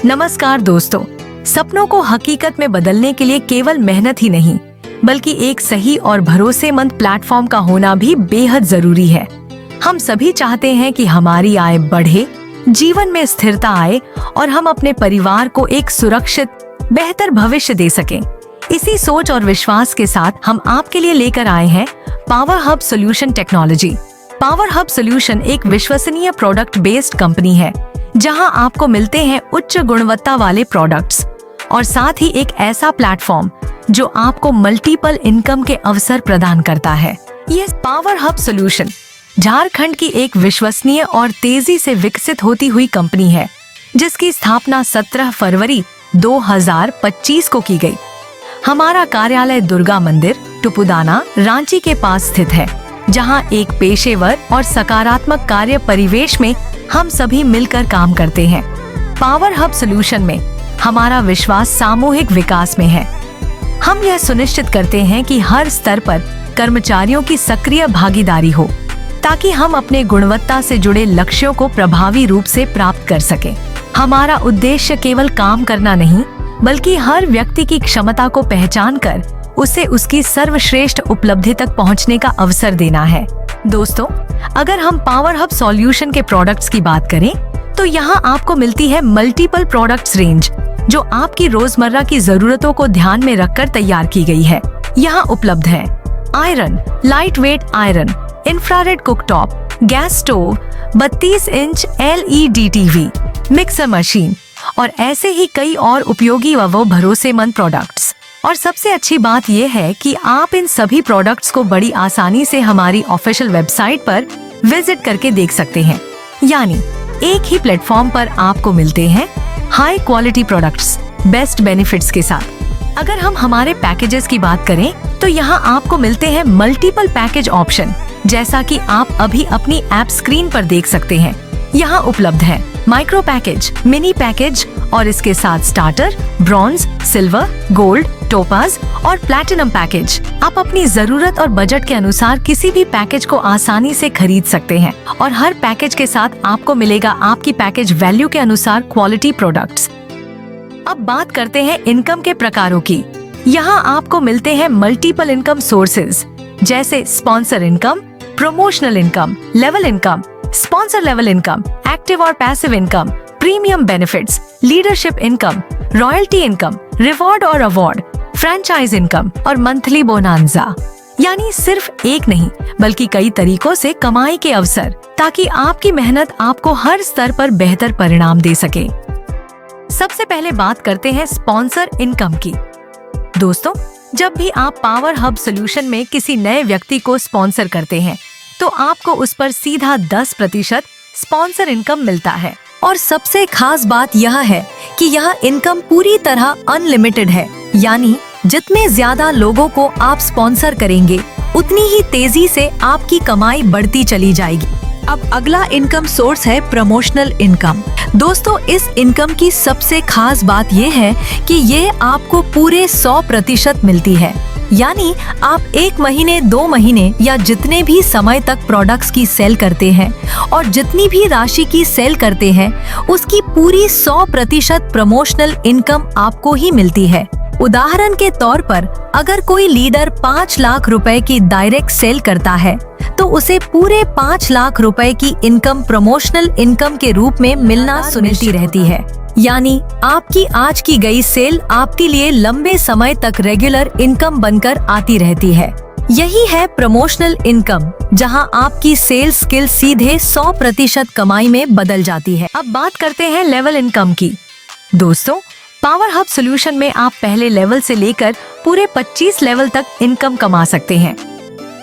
नमस्कार दोस्तों, सपनों को हकीकत में बदलने के लिए केवल मेहनत ही नहीं बल्कि एक सही और भरोसेमंद प्लेटफॉर्म का होना भी बेहद जरूरी है। हम सभी चाहते हैं कि हमारी आय बढ़े, जीवन में स्थिरता आए और हम अपने परिवार को एक सुरक्षित, बेहतर भविष्य दे सकें। इसी सोच और विश्वास के साथ हम आपके लिए लेकर आए हैं power hub solution technology. Power hub solution एक विश्वसनीय प्रोडक्ट बेस्ड कंपनी है जहां आपको मिलते हैं उच्च गुणवत्ता वाले प्रोडक्ट्स और साथ ही एक ऐसा प्लेटफॉर्म जो आपको मल्टीपल इनकम के अवसर प्रदान करता है। ये पावर हब सॉल्यूशन झारखंड की एक विश्वसनीय और तेजी से विकसित होती हुई कंपनी है जिसकी स्थापना 17 फरवरी 2025 को की गई। हमारा कार्यालय दुर्गा मंदिर, टुपुदाना, रांची के पास स्थित है, जहां एक पेशेवर और सकारात्मक कार्य परिवेश में हम सभी मिलकर काम करते हैं। पावर हब सॉल्यूशन में हमारा विश्वास सामूहिक विकास में है। हम यह सुनिश्चित करते हैं कि हर स्तर पर कर्मचारियों की सक्रिय भागीदारी हो ताकि हम अपने गुणवत्ता से जुड़े लक्ष्यों को प्रभावी रूप से प्राप्त कर सकें। हमारा उद्देश्य केवल काम करना नहीं बल्कि हर व्यक्ति की क्षमता को पहचान कर उसे उसकी सर्वश्रेष्ठ उपलब्धि तक पहुंचने का अवसर देना है। दोस्तों, अगर हम पावर हब सॉल्यूशन के प्रोडक्ट्स की बात करें तो यहाँ आपको मिलती है मल्टीपल प्रोडक्ट्स रेंज जो आपकी रोजमर्रा की जरूरतों को ध्यान में रखकर तैयार की गई है। यहाँ उपलब्ध है iron, light weight iron, infrared cooktop, gas stove, 32 inch LED TV, mixer machine और ऐसे ही कई और उपयोगी व भरोसेमंद प्रोडक्ट्स। और सबसे अच्छी बात यह है कि आप इन सभी प्रोडक्ट्स को बड़ी आसानी से हमारी ऑफिशियल वेबसाइट पर विजिट करके देख सकते हैं। यानी एक ही प्लेटफॉर्म पर आपको मिलते हैं high quality products best benefits के साथ। अगर हम हमारे पैकेजेस की बात करें तो यहाँ आपको मिलते हैं मल्टीपल पैकेज ऑप्शन, जैसा कि आप अभी अपनी ऐप स्क्रीन पर देख सकते हैं। यहाँ उपलब्ध है माइक्रो पैकेज, मिनी पैकेज और इसके साथ starter, bronze, silver, gold, topaz और प्लैटिनम पैकेज। आप अपनी जरूरत और बजट के अनुसार किसी भी पैकेज को आसानी से खरीद सकते हैं और हर पैकेज के साथ आपको मिलेगा आपकी पैकेज वैल्यू के अनुसार क्वालिटी प्रोडक्ट्स। अब बात करते हैं इनकम के प्रकारों की। यहाँ आपको मिलते हैं मल्टीपल इनकम सोर्सेज जैसे sponsor income, promotional income, level income, sponsor level income, active और passive income, premium benefits, leadership income, royalty income, reward और अवार्ड, फ्रैंचाइज इनकम और मंथली बोनांजा। यानी सिर्फ एक नहीं बल्कि कई तरीकों से कमाई के अवसर, ताकि आपकी मेहनत आपको हर स्तर पर बेहतर परिणाम दे सके। सबसे पहले बात करते हैं स्पॉन्सर इनकम की। दोस्तों, जब भी आप पावर हब सॉल्यूशन में किसी नए व्यक्ति को स्पॉन्सर करते हैं तो आपको उस पर सीधा 10% स्पॉन्सर इनकम मिलता है। और सबसे खास बात यह है कि यह इनकम पूरी तरह अनलिमिटेड है, यानी जितने ज्यादा लोगों को आप स्पॉन्सर करेंगे उतनी ही तेजी से आपकी कमाई बढ़ती चली जाएगी। अब अगला इनकम सोर्स है प्रमोशनल इनकम। दोस्तों, इस इनकम की सबसे खास बात ये है कि ये आपको पूरे 100% मिलती है। यानी आप 1 महीने, 2 महीने या जितने भी समय तक प्रोडक्ट्स की सेल करते हैं और जितनी भी राशि की सेल करते हैं उसकी पूरी 100% प्रमोशनल इनकम आपको ही मिलती है। उदाहरण के तौर पर अगर कोई लीडर 5 लाख रुपए की डायरेक्ट सेल करता है तो उसे पूरे 5 लाख रुपए की इनकम प्रमोशनल इनकम के रूप में मिलना सुनिश्चित रहती है। यानी आपकी आज की गई सेल आपके लिए लंबे समय तक रेगुलर इनकम बनकर आती रहती है। यही है प्रमोशनल इनकम, जहां आपकी सेल्स स्किल सीधे 100% कमाई में बदल जाती है। अब बात करते हैं लेवल इनकम की। दोस्तों, पावर हब सॉल्यूशन में आप पहले लेवल से लेकर पूरे 25 लेवल तक इनकम कमा सकते हैं।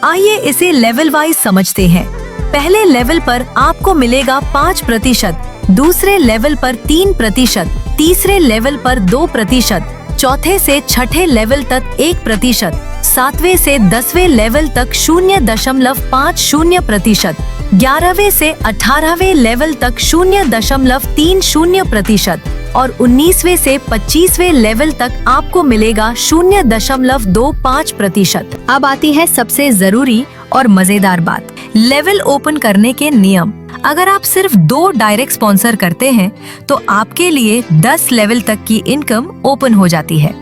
आइए इसे लेवल वाइज समझते हैं। पहले लेवल पर आपको मिलेगा 5%, दूसरे लेवल पर 3%, तीसरे लेवल पर 2%, चौथे से छठे लेवल तक 1%, 7वें से 10वें लेवल तक 0.50%, 11वें से 18वें लेवल तक 0.30% और 19वें से 25वें लेवल तक आपको मिलेगा 0.25%। अब आती है सबसे जरूरी और मजेदार बात, लेवल ओपन करने के नियम। अगर आप सिर्फ 2 डायरेक्ट स्पॉन्सर करते हैं तो आपके लिए 10 लेवल तक की इनकम ओपन हो जाती है।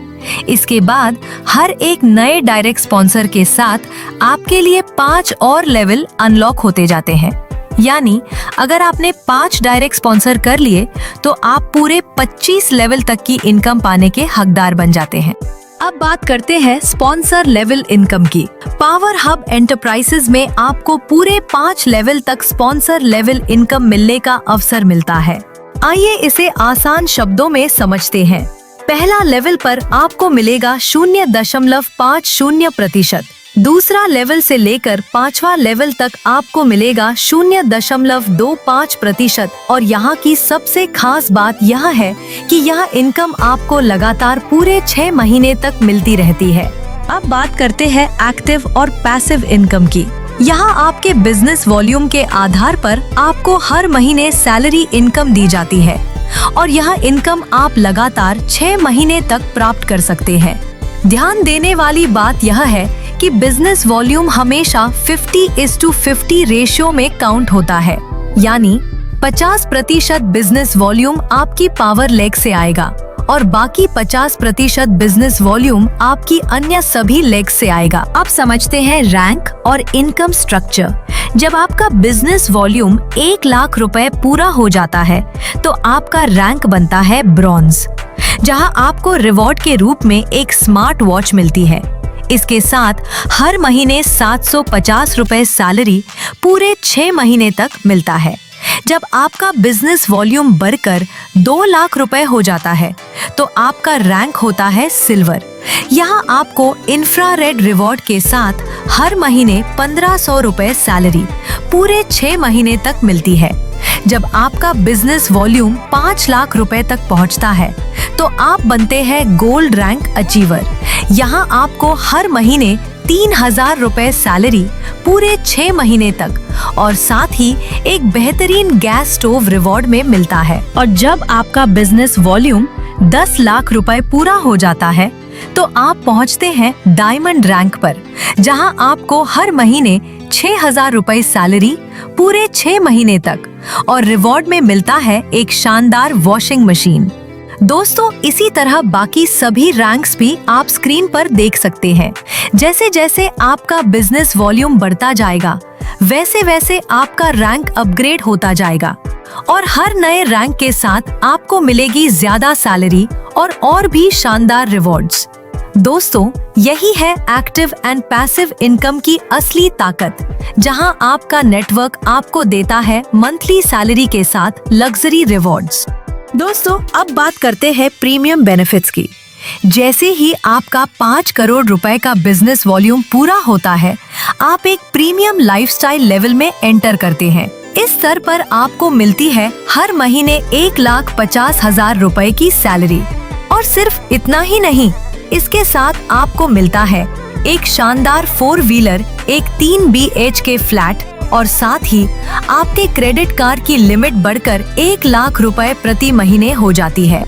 इसके बाद हर एक नए डायरेक्ट स्पॉन्सर के साथ आपके लिए 5 और लेवल अनलॉक होते जाते हैं। यानी अगर आपने 5 डायरेक्ट स्पॉन्सर कर लिए तो आप पूरे 25 लेवल तक की इनकम पाने के हकदार बन जाते हैं। अब बात करते हैं स्पॉन्सर लेवल इनकम की। पावर हब एंटरप्राइजेज में आपको पूरे 5 लेवल तक स्पॉन्सर लेवल इनकम मिलने का अवसर मिलता है। आइए इसे आसान शब्दों में समझते हैं। पहला लेवल पर आपको मिलेगा 0.50%। दूसरा लेवल से लेकर 5वां लेवल तक आपको मिलेगा 0.25% और यहाँ की सबसे खास बात यह है कि यह इनकम आपको लगातार पूरे 6 महीने तक मिलती रहती है। अब बात करते हैं एक्टिव और पैसिव इनकम की। यहाँ आपके बिजनेस वॉल्यूम के आधार पर आपको हर महीने सैलरी इनकम दी जाती है और यह इनकम आप लगातार 6 महीने तक प्राप्त कर सकते हैं। ध्यान देने वाली बात यह है कि बिजनेस वॉल्यूम हमेशा 50:50 रेशियो में काउंट होता है, यानी 50% बिजनेस वॉल्यूम आपकी पावर लेग से आएगा और बाकी 50% बिजनेस वॉल्यूम आपकी अन्य सभी लेग से आएगा। अब समझते हैं रैंक और इनकम स्ट्रक्चर। जब आपका बिजनेस वॉल्यूम 1 लाख रुपए पूरा हो जाता है तो आपका रैंक बनता है ब्रॉन्ज, जहां आपको रिवॉर्ड के रूप में एक स्मार्ट वॉच मिलती है। इसके साथ हर महीने 750 रुपए सैलरी पूरे 6 महीने तक मिलता है। जब आपका बिजनेस वॉल्यूम बढ़कर 2 लाख रुपए हो जाता है तो आपका रैंक होता है सिल्वर। यहाँ आपको इंफ्रारेड रिवॉर्ड के साथ हर महीने 1500 रुपए सैलरी पूरे 6 महीने तक मिलती है। जब आपका बिजनेस वॉल्यूम 5 लाख रुपए तक पहुंचता है तो आप बनते हैं गोल्ड रैंक अचीवर। यहाँ आपको हर महीने 3000 रुपए सैलरी पूरे 6 महीने तक और साथ ही एक बेहतरीन गैस स्टोव रिवॉर्ड में मिलता है। और जब आपका बिजनेस वॉल्यूम 10 लाख रुपए पूरा हो जाता है तो आप पहुंचते हैं डायमंड रैंक पर, जहां आपको हर महीने 6000 रुपए सैलरी पूरे 6 महीने तक और रिवॉर्ड में मिलता है एक शानदार वॉशिंग मशीन। दोस्तों, इसी तरह बाकी सभी रैंक्स भी आप स्क्रीन पर देख सकते हैं। जैसे जैसे आपका बिजनेस वॉल्यूम बढ़ता जाएगा वैसे वैसे आपका रैंक अपग्रेड होता जाएगा और हर नए रैंक के साथ आपको मिलेगी ज्यादा सैलरी और भी शानदार रिवॉर्ड्स। दोस्तों, यही है एक्टिव एंड पैसिव इनकम की असली ताकत, जहां आपका नेटवर्क आपको देता है मंथली सैलरी के साथ लग्जरी रिवॉर्ड्स। दोस्तों, अब बात करते हैं प्रीमियम बेनिफिट्स की। जैसे ही आपका 5 करोड़ रुपए का बिजनेस वॉल्यूम पूरा होता है, आप एक प्रीमियम लाइफस्टाइल लेवल में एंटर करते हैं। इस स्तर पर आपको मिलती है हर महीने 1,50,000 रुपए की सैलरी और सिर्फ इतना ही नहीं, इसके साथ आपको मिलता है एक शानदार 4 व्हीलर, एक 3 BHK फ्लैट और साथ ही आपके क्रेडिट कार्ड की लिमिट बढ़कर 1 लाख रुपए प्रति महीने हो जाती है।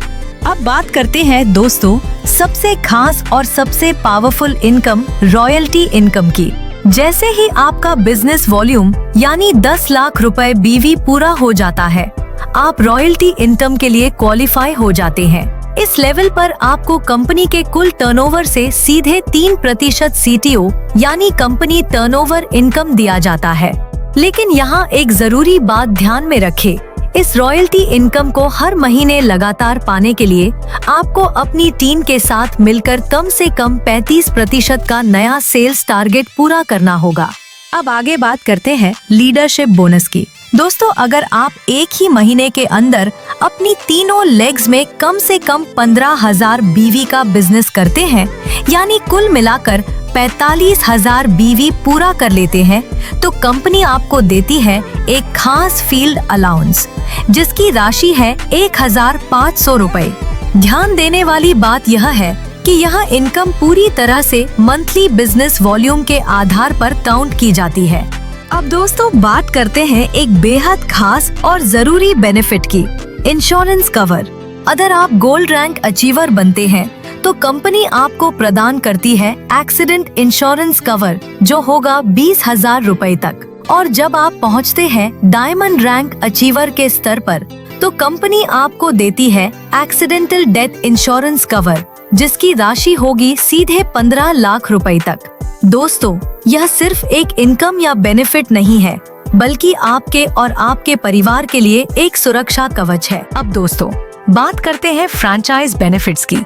अब बात करते हैं दोस्तों सबसे खास और सबसे पावरफुल इनकम, रॉयल्टी इनकम की। जैसे ही आपका बिजनेस वॉल्यूम यानी 10 लाख रुपए BV पूरा हो जाता है, आप रॉयल्टी इनकम के लिए क्वालिफाई हो जाते हैं। इस लेवल पर आपको कंपनी के कुल टर्नओवर से सीधे 3% CTO यानी कंपनी टर्नओवर इनकम दिया जाता है। लेकिन यहाँ एक जरूरी बात ध्यान में रखें, इस रॉयल्टी इनकम को हर महीने लगातार पाने के लिए आपको अपनी टीम के साथ मिलकर कम से कम 35% का नया सेल्स टारगेट पूरा करना होगा। अब आगे बात करते हैं लीडरशिप बोनस की। दोस्तों, अगर आप एक ही महीने के अंदर अपनी तीनों लेग्स में कम से कम 15,000 BV का बिजनेस करते हैं, यानी कुल मिलाकर 45,000 BV पूरा कर लेते हैं, तो कंपनी आपको देती है एक खास फील्ड अलाउंस, जिसकी राशि है 1,500 रुपए। ध्यान देने वाली बात यह है कि यह इनकम पूरी तरह से मंथली बिजनेस वॉल्यूम के आधार पर काउंट की जाती है। अब दोस्तों, बात करते हैं एक बेहद खास और जरूरी बेनिफिट की, इंश्योरेंस कवर। अगर आप गोल्ड रैंक अचीवर बनते हैं तो कंपनी आपको प्रदान करती है एक्सीडेंट इंश्योरेंस कवर, जो होगा 20,000 रुपए तक और जब आप पहुंचते हैं डायमंड रैंक अचीवर के स्तर पर, तो कंपनी आपको देती है एक्सीडेंटल डेथ इंश्योरेंस कवर, जिसकी राशि होगी सीधे 15 लाख रुपए तक। दोस्तों, यह सिर्फ एक इनकम या बेनिफिट नहीं है, बल्कि आपके और आपके परिवार के लिए एक सुरक्षा कवच है। अब दोस्तों, बात करते हैं फ्रैंचाइज बेनिफिट्स की।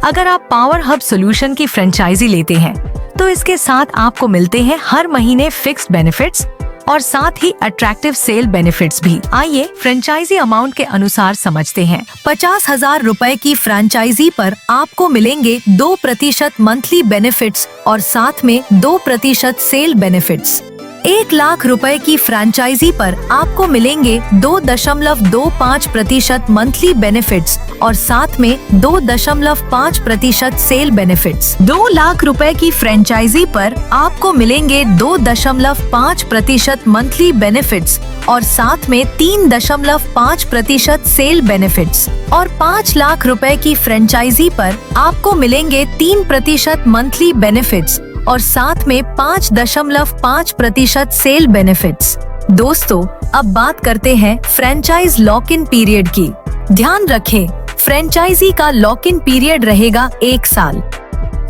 अगर आप पावर हब सॉल्यूशन की फ्रेंचाइजी लेते हैं, तो इसके साथ आपको मिलते हैं हर महीने फिक्स्ड बेनिफिट्स और साथ ही अट्रैक्टिव सेल बेनिफिट्स भी। आइए फ्रेंचाइजी अमाउंट के अनुसार समझते हैं। 50,000 रुपए की फ्रेंचाइजी पर आपको मिलेंगे 2% मंथली बेनिफिट्स और साथ में 2% सेल बेनिफिट्स। 1 लाख रुपए की फ्रेंचाइजी पर आपको मिलेंगे 2.25% मंथली बेनिफिट्स और साथ में 2.5% सेल बेनिफिट्स। 2 लाख रुपए की फ्रेंचाइजी पर आपको मिलेंगे 2.5% मंथली बेनिफिट्स और साथ में 3.5% सेल बेनिफिट्स। और 5 लाख रुपए की फ्रेंचाइजी पर आपको मिलेंगे 3% मंथली बेनिफिट्स और साथ में 5.5% सेल बेनिफिट्स। दोस्तों, अब बात करते हैं फ्रेंचाइज लॉक इन पीरियड की। ध्यान रखें, फ्रेंचाइजी का लॉक इन पीरियड रहेगा 1 साल।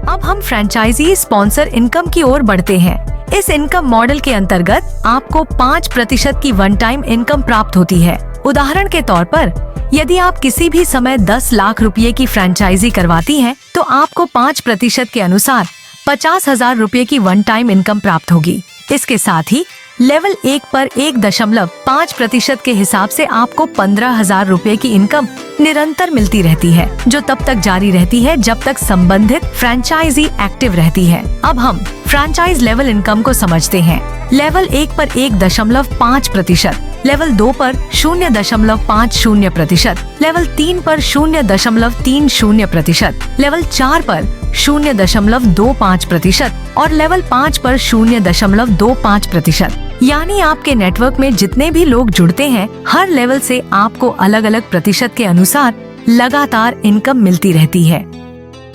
अब हम फ्रेंचाइजी स्पॉन्सर इनकम की ओर बढ़ते हैं। इस इनकम मॉडल के अंतर्गत आपको 5% की वन टाइम इनकम प्राप्त होती है। उदाहरण के तौर पर, यदि आप किसी भी समय 10 लाख रुपए की फ्रेंचाइजी करवाती हैं, तो आपको 5% के अनुसार 50,000 रुपए की वन टाइम इनकम प्राप्त होगी। इसके साथ ही लेवल 1 पर 1.5% के हिसाब से आपको 15,000 रुपए की इनकम निरंतर मिलती रहती है, जो तब तक जारी रहती है जब तक संबंधित फ्रेंचाइजी एक्टिव रहती है। अब हम फ्रेंचाइज लेवल इनकम को समझते हैं। लेवल 1 पर 1.5%, लेवल 2 पर 0.50%, लेवल 3 पर 0.30%, लेवल 4 पर 0.25% और लेवल 5 पर 0.25%। यानी आपके नेटवर्क में जितने भी लोग जुड़ते हैं, हर लेवल से आपको अलग अलग प्रतिशत के अनुसार लगातार इनकम मिलती रहती है।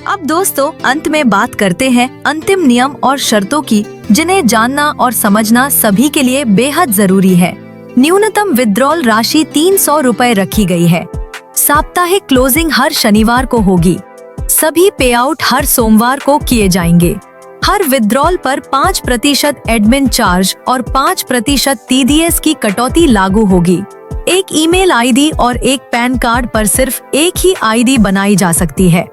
अब दोस्तों, अंत में बात करते हैं अंतिम नियम और शर्तों की, जिन्हें जानना और समझना सभी के लिए बेहद जरूरी है। न्यूनतम विड्रॉल राशि 300 रुपए रखी गई है। साप्ताहिक क्लोजिंग हर शनिवार को होगी। सभी पे आउट हर सोमवार को किए जाएंगे। हर विड्रॉल पर 5% एडमिन चार्ज और 5% TDS की कटौती लागू होगी। एक ईमेल आईडी और एक पैन कार्ड पर सिर्फ एक ही आईडी बनाई जा सकती है।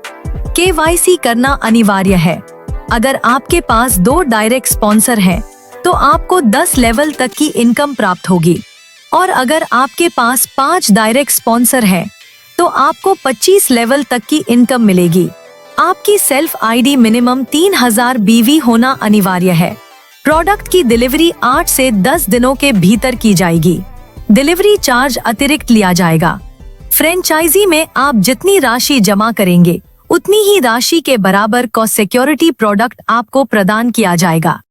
KYC करना अनिवार्य है। अगर आपके पास 2 डायरेक्ट स्पॉन्सर हैं, तो आपको 10 लेवल तक की इनकम प्राप्त होगी और अगर आपके पास 5 डायरेक्ट स्पॉन्सर हैं, तो आपको 25 लेवल तक की इनकम मिलेगी। आपकी सेल्फ आईडी मिनिमम 3000 BV होना अनिवार्य है। प्रोडक्ट की डिलीवरी 8 से 10 दिनों के भीतर की जाएगी। डिलीवरी चार्ज अतिरिक्त लिया जाएगा। फ्रेंचाइजी में आप जितनी राशि जमा करेंगे, उतनी ही राशि के बराबर कॉस्ट सिक्योरिटी प्रोडक्ट आपको प्रदान किया जाएगा।